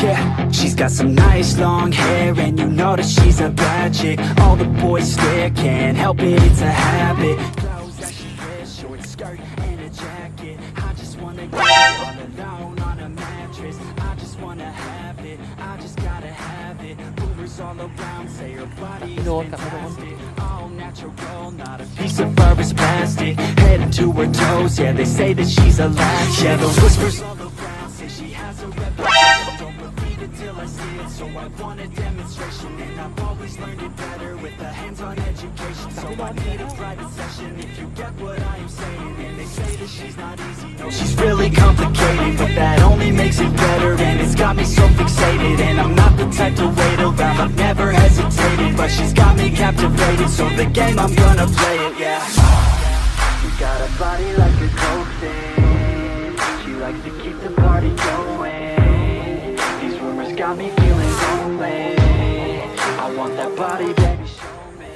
Yeah, she's got some nice long hair, and you know that she's a bad chick. All the boys stare, can't help it, it's a habit. Clothes that she wears, short skirt and a jacket. I just wanna get all alone on a mattress. I just wanna have it, I just gotta have it. Rumors all around say her body is fantastic. All natural, not a piece of fur is plastic. Heading to her toes, yeah, they say that she's a latch. Yeah, the whispers all around say she has a reputation. Don't believe it till I see it, so I want a demonstration. And I've always learned it better with a hands-on education. So I need a private session if you get what I am saying. And they say that she's not easy, no, she's really complicated, but that only makes it better. And it's got me so fixated, and I'm not the type to wait around. I've never hesitated, but she's got me captivated. So the game, I'm gonna play it, yeah. She got a body like a coke thing. She likes to keep the party going. These rumors got me feeling lonely. I want that body, baby, show me.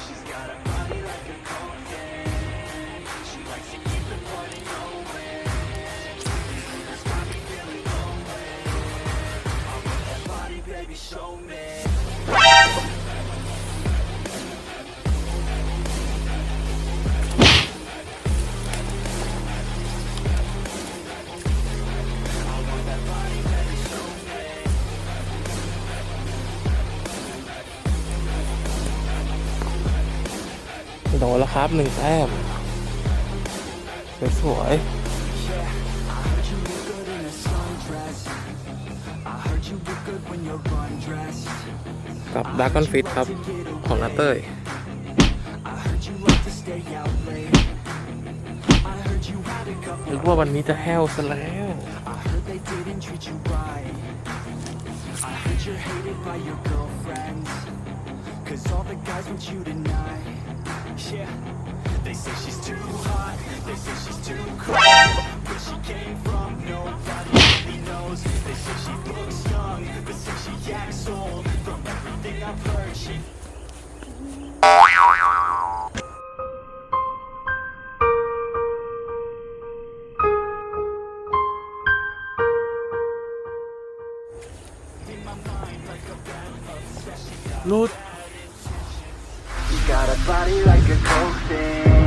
She's got a body like a coke thing. She likes to keep the party going. These rumors got me feeling lonely. I want that body, baby, show me. โดนแล้วครับ1 แต้มสวยๆกับดราก้อนฟิตครับของนาเต้ยนึกว่าวันนี้จะแห้วซะแล้ว 'Cause all the guys want you tonight. Yeah, they say she's too hot, they say she's too cold. Where she came from, nobody really knows. They say she looks young, but say she acts old. From everything I've heard, she luốt. Got a body like a coke thing.